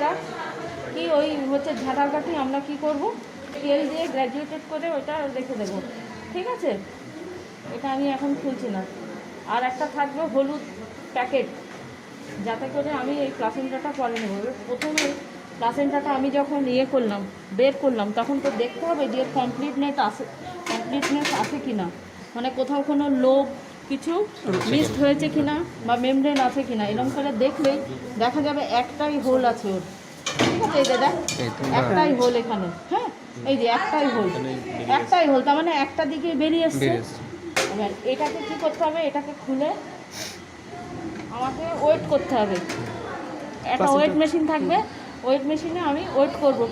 এটা কি ওই হচ্ছে ঝাঁটাকাঠি আমরা কি করব, তেল দিয়ে গ্র্যাজুয়েটেড করে ওইটা রেখে দেবো, ঠিক আছে? এটা আমি এখন খুলছি না। আর একটা থাকবে হলুদ প্যাকেট, যাতে করে আমি এই প্লাসেন্টাটা পরে নেবো। প্রথমে প্লাসেন্টাটা আমি যখন করলাম, বের করলাম, তখন তো দেখতে হবে যে কমপ্লিটনেস আছে কি না, মানে কোথাও কোনো লোভ কিছু মিসড হয়েছে কি না বা মেমব্রেন আছে কি না। এরকম করে দেখলেই দেখা যাবে একটাই হোল আছে ওর, ঠিক আছে? এই যে দেখ, একটাই হোল এখানে, হ্যাঁ, এই যে একটাই হোল, তার মানে একটা দিকে বেরিয়ে এসছে। এবার এটাকে কী করতে হবে, এটাকে খুলে আমাকে ওয়েট করতে হবে। একটা ওয়েট মেশিন থাকবে, ওয়েট মেশিনে আমি ওয়েট করবো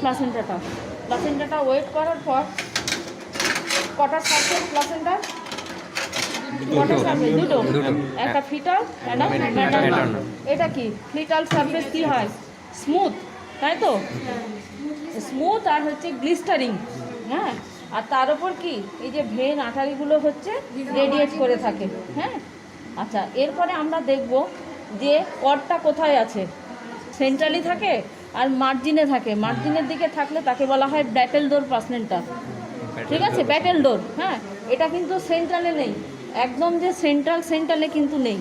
প্লাসেন্টাটা ওয়েট করার পর কটা সারফেস প্লাসেন্টা, কটা সারফেস? দুটো, একটা ফিটাল একটা ম্যাটারনাল। এটা কি ফিটাল সারফেস কি হয়, স্মুথ, তাই তো? স্মুথ আর হচ্ছে গ্লিস্টারিং, হ্যাঁ। আর তার উপর কি এই যে ভেন আঠারিগুলো হচ্ছে রেডিয়েট করে থাকে, হ্যাঁ। আচ্ছা, এরপরে আমরা দেখব যে কর্ডটা কোথায় আছে। সেন্ট্রালি থাকে আর মার্জিনে থাকে। মার্জিনের দিকে থাকলে তাকে বলা হয় ব্যাটেল ডোর প্লাসেন্টা, ঠিক আছে? ব্যাটেল ডোর, হ্যাঁ। এটা কিন্তু সেন্ট্রালে নেই, একদম যে সেন্ট্রালে কিন্তু নেই,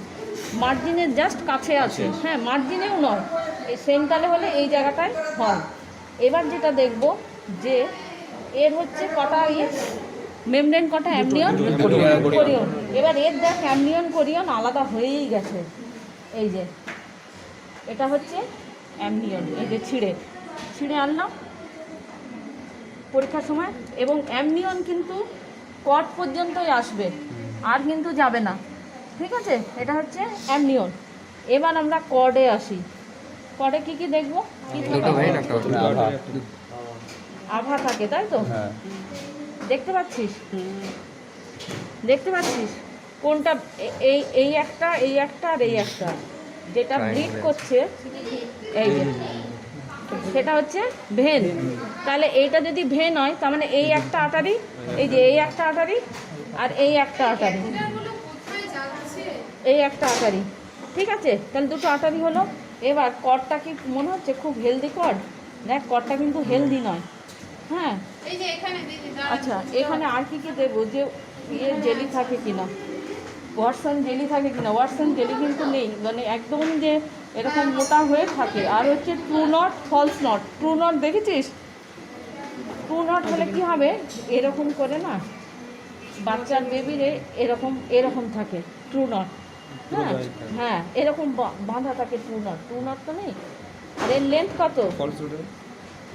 মার্জিনের জাস্ট কাছে আছে, হ্যাঁ, মার্জিনেও নয়, এই সেন্ট্রালে হলে এই জায়গাটায় হয়। এবার যেটা দেখব যে এর হচ্ছে কটা মেমব্রেন, কটা অ্যামনিয়ন, কোরিয়ন। এবার এর দেখ অ্যামনিয়ন কোরিয়ন আলাদা হয়েই গেছে। এই যে এটা হচ্ছে অ্যামনিয়ন, এই যে ছিঁড়ে আনলাম পরীক্ষার সময়, এবং অ্যামনিয়ন কিন্তু কর্ড পর্যন্তই আসবে, আর কিন্তু যাবে না, ঠিক আছে? এটা হচ্ছে অ্যামনিয়ন। এবার আমরা কর্ডে আসি। কর্ডে কি কি দেখবো? কি থাকে? আভা থাকে, তাই তো? দেখতে পাচ্ছিস কোনটা? এই একটা আর এই একটা, যেটা ব্লিড করছে এই যে, সেটা হচ্ছে ভেন। তাহলে এইটা যদি ভেন হয়, তার মানে এই একটা আটারি, এই যে এই একটা আটারি আর এই একটা আটারি, ঠিক আছে? তাহলে দুটো আটারি হলো। এবার কর্ডটা কি মনে হচ্ছে খুব হেলদি কর্ড? দেখ, কর্ডটা কিন্তু হেলদি নয়, হ্যাঁ। আচ্ছা, এখানে আর কি দেবো, যে জেলি থাকে কিনা, ওয়াটসন জেলি থাকে কিনা? ওয়াটসন জেলি কিন্তু নেই, মানে একদম যে এরকম মোটা হয়ে থাকে। আর হচ্ছে true knot, false knot. True knot দেখেছিস? ট্রু নট হলে কি হবে, এরকম করে না, বাচ্চার বেবিরে এরকম থাকে ট্রু নট, হ্যাঁ, এরকম বাঁধা থাকে ট্রু নট তো নেই। আর এর লেন্থ কত?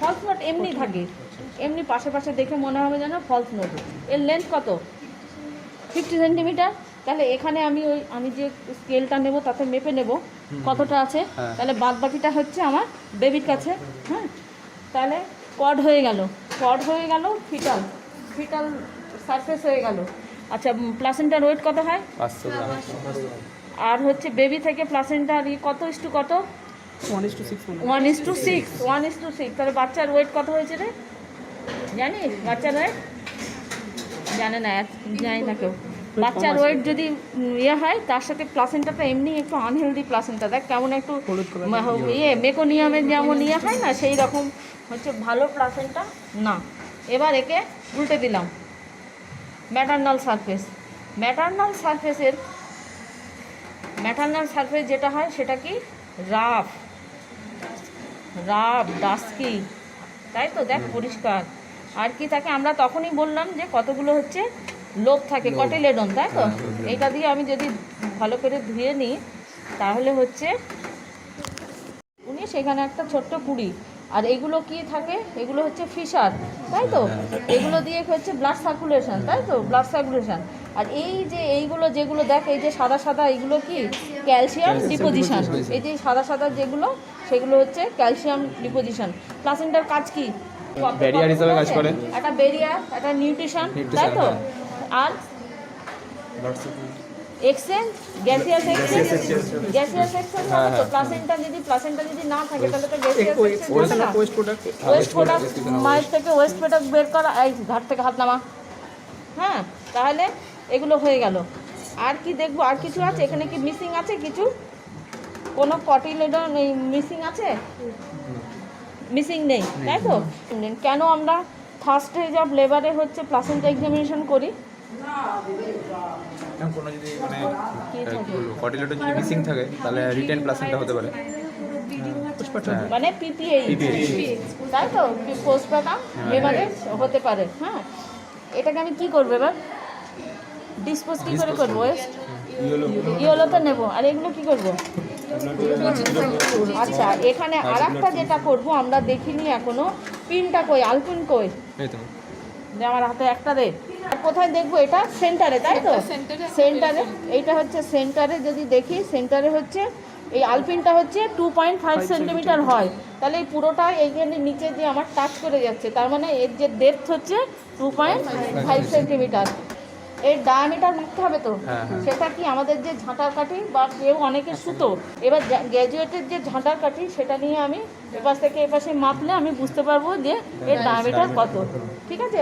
ফলস নট এমনি থাকে, এমনি পাশে দেখে মনে হবে যেন ফলস নট। এর লেন্থ কত? 50 সেন্টিমিটার। তাহলে এখানে আমি যে স্কেলটা নেব তাতে মেপে নেব কতটা আছে। তাহলে বাদ বাকিটা হচ্ছে আমার বেবির কাছে, হ্যাঁ। তাহলে কর্ড হয়ে গেল, ফিটাল সারফেস হয়ে গেল। আচ্ছা, প্লাসেন্টার ওয়েট কত হয়? 500 গ্রাম। আর হচ্ছে বেবি থেকে প্লাসেন্টার কত ইস্টু কত? 1:6। তাহলে বাচ্চার ওয়েট কত হয়েছে রে, জানিস? বাচ্চার ওয়েট জানে না, জানি না কেউ। বাচ্চার ওয়েট যদি হয়, তার সাথে প্লাসেন্টাটা এমনি একটু আনহেলদি প্লাসেন্টা, দেখ কেমন একটু মেকোনিয়ামের যেমন হয় না, সেই রকম হচ্ছে ভালো প্লাসেন্টা না। এবার একে উল্টে দিলাম। ম্যাটারনাল সারফেস যেটা হয় সেটা কি রাফ ডাস্কি, তাই তো? দেখ পরিষ্কার। আর কি থাকে, আমরা তখনই বললাম যে কতগুলো হচ্ছে লোভ থাকে, কটিলেডন, তাই তো? এইটা দিয়ে আমি যদি ভালো করে ধুয়ে নিই, তাহলে হচ্ছে সেখানে একটা ছোট্ট কুড়ি। আর এগুলো কি থাকে, এগুলো হচ্ছে ফিশার, তাই তো? এগুলো দিয়ে হচ্ছে ব্লাড সার্কুলেশন, তাই তো? আর এই যে এইগুলো যেগুলো দেখ, এই যে সাদা এইগুলো কি ক্যালসিয়াম ডিপোজিশন। এই যে সাদা যেগুলো, সেগুলো হচ্ছে ক্যালসিয়াম ডিপোজিশন। প্লাসেন্টার কাজ কি? ব্যারিয়ার হিসেবে কাজ করে, একটা ব্যারিয়ার, একটা নিউট্রিশন, তাই তো? আর এক্সচেঞ্জ, গ্যাসিয়াস এক্সচেঞ্জ মানে তো প্লাসেন্টা যদি না থাকে, তাহলে তো গ্যাসিয়াস এক্সচেঞ্জ না। ওয়েস্ট প্রোডাক্ট, মায়ের থেকে ওয়েস্ট প্রোডাক্ট বের করা। এই ঘাট থেকে হাত নামা, হ্যাঁ। তাহলে এগুলো হয়ে গেল। আর কি দেখবো? আর কিছু আছে এখানে? কি মিসিং আছে কিছু? কোনো কটিলেডন এই মিসিং আছে? মিসিং নেই, তাই তো? কেন আমরা ফার্স্ট স্টেজ অফ লেবারে হচ্ছে প্লাসেন্টা এক্সামিনেশন করি? কোনো যদি মানে কটিলেটর যদি মিসিং থাকে তাহলে রিটেন প্লাসেন্টা হতে পারে। মানে পিপিএইচ, তাই তো? পোস্টপার্টাম হেমারেজ হতে পারে। হ্যাঁ, এটাকে আমি কি করবো এবার? ডিসপোজ কি করে করবো? ওয়েস্ট ইয়েলোতে নেব। আর এগুলো কি করব? আচ্ছা, এখানে আর একটা যেটা করবো আমরা দেখিনি এখনো, পিনটা কই? আলপিন কই? যে আমার হাতে একটা দে। আর কোথায় দেখবো? এটা সেন্টারে, তাই তো? সেন্টারে, এইটা হচ্ছে সেন্টারে। যদি দেখি সেন্টারে হচ্ছে এই আলপিনটা হচ্ছে 2.5 সেন্টিমিটার হয়, তাহলে এই পুরোটা এইখানে নিচে যে আমার টাচ করে যাচ্ছে, তার মানে এর যে ডেপথ হচ্ছে 2.5 সেন্টিমিটার। এর ডায়ামিটার মাপতে হবে তো। সেটা কি আমাদের যে ঝাঁটার কাঠি বা কেউ অনেকে সুতো, এবার গ্র্যাজুয়েটের যে ঝাঁটার কাঠি সেটা নিয়ে আমি এপাশ থেকে এপাশে মাপলে আমি বুঝতে পারবো যে এর ডায়ামিটার কত। ঠিক আছে?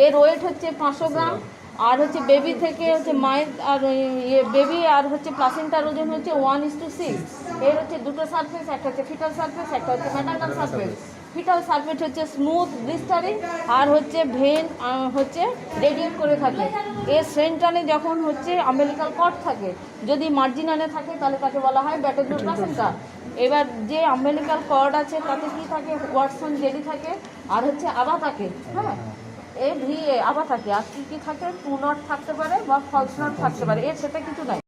এর ওয়েট হচ্ছে 500 গ্রাম। আর হচ্ছে বেবি থেকে হচ্ছে মায়ের আর বেবি আর হচ্ছে প্লাসেন্টার ওজন হচ্ছে 1:6। এর হচ্ছে দুটো সারফেস, একটা হচ্ছে ফিটাল সারফেস, একটা হচ্ছে ম্যাটার্নাল সারফেস। ফিটাল সারফেস হচ্ছে স্মুথ ব্লিস্টারিং, আর হচ্ছে ভেন হচ্ছে রেডিয়েট করে থাকে। এর সেন্টারে যখন হচ্ছে আম্বেলিকাল কর্ড থাকে, যদি মার্জিনালে থাকে তাহলে তাকে বলা হয় ব্যাটেজুর প্লাসেন্টা। এবার যে আম্বেলিকাল কর্ড আছে তাতে কি থাকে? ওয়াটসন জেলি থাকে, আর হচ্ছে আবা থাকে। হ্যাঁ, এ ভি এ আবা থাকে। আর কি কি থাকে? টু নট থাকতে পারে বা ফলস নট থাকতে পারে। এর সেটা কিছু নাই।